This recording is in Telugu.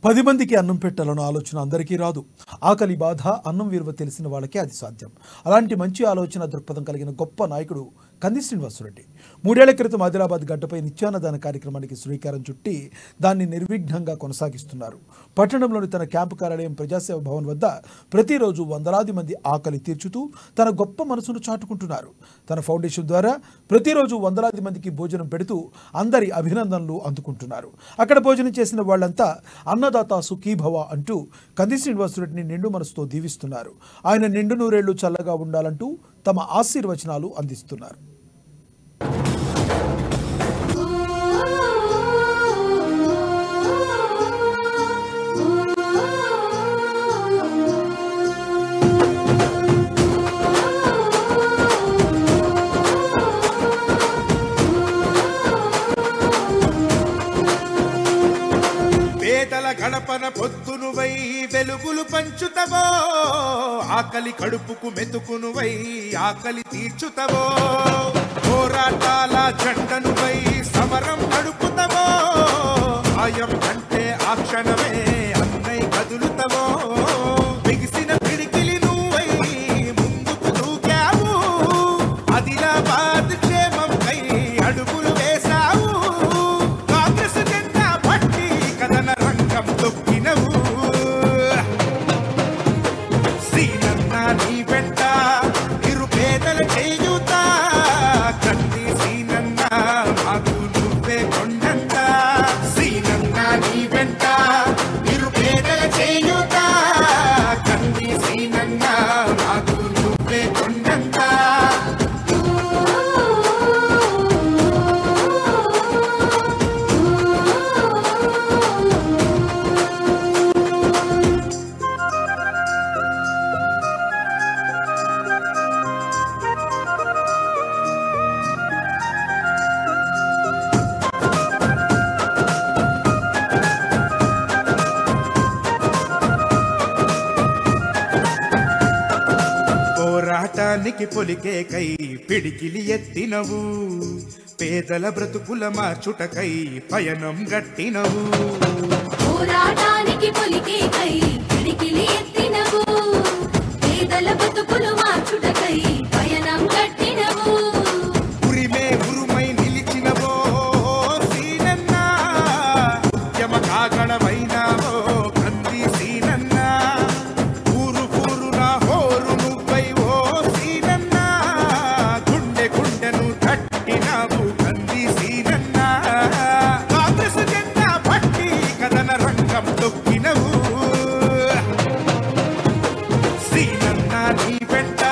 10 మందికి అన్నం పెట్టాలన్న ఆలోచన అందరికీ రాదు. ఆకలి బాధ, అన్నం విలువ తెలిసిన వాళ్ళకే అది సాధ్యం. అలాంటి మంచి ఆలోచన దృక్పథం కలిగిన గొప్ప నాయకుడు కంది శ్రీనివాసరెడ్డి. 3 ఏళ్ల క్రితం ఆదిలాబాద్ గడ్డపై నిత్యాన్నదాన కార్యక్రమానికి శ్రీకారం చుట్టి దాన్ని నిర్విఘ్నంగా కొనసాగిస్తున్నారు. పట్టణంలోని తన క్యాంపు కార్యాలయం ప్రజాసేవ భవన్ వద్ద ప్రతిరోజు వందలాది మంది ఆకలి తీర్చుతూ తన గొప్ప మనసును చాటుకుంటున్నారు. తన ఫౌండేషన్ ద్వారా ప్రతిరోజు వందలాది మందికి భోజనం పెడుతూ అందరి అభినందనలు అందుకుంటున్నారు. అక్కడ భోజనం చేసిన వాళ్ళంతా అన్నదాత సుఖీభవ అంటూ కంది శ్రీనివాసరెడ్డిని నిండు మనసుతో దీవిస్తున్నారు. ఆయన నిండు నూరేళ్లు చల్లగా ఉండాలంటూ తమ ఆశీర్వచనాలు అందిస్తున్నారు. పేదల గడపన పొద్దునువై వెలుగులు పంచుతవో, ఆకలి కడుపుకు మెతుకునువై ఆకలి తీర్చుతవో, పోరాటాల జెండనువై సమరం నడుపుతవో, ఆయం అంటే ఆ క్షణమే అన్నై కదులుతవో, బిగిసిన పిడికిలి నువ్వై ముందుకు దూకావు, ఆదిలాబాద్ క్షేమంపై అడుగులు వేశావు, కాంగ్రెస్ జెండా పట్టి కథన రంగం తొక్కినవు, సీనన్న నీ వెంట నిరుపేదల చేయుత, కంది సీనన్న మాకు నువ్వే కొండంత, సీనన్న నీ వెంట నిరుపేదల చేయుత, కంది సీనన్న మాకు నువ్వే కొండంత. పోరాటానికి పొలికేకై పిడికిలి ఎత్తినవు, పేదల బ్రతుకుల మార్చుటకై పయనం గట్టినవు, పోరాటానికి పొలికేకై పిడికిలి ఎత్తినవు, పేదల బ్రతుకులు మార్చుటకై పయనం గట్టినవు, ఉరిమే ఉరుమై నిలిచినవో సీనన్న, ఉద్యమ కాగడమైనావో కంది సీనన్న, ఊరు ఊరున హోరు నువ్వై ఓ సీనన్న, గుండె గుండెను తట్టినావు కంది సీనన్న, కాంగ్రెస్ జెండా పట్టి కథన రంగం తొక్కినవు, సీనన్న నీ వెంట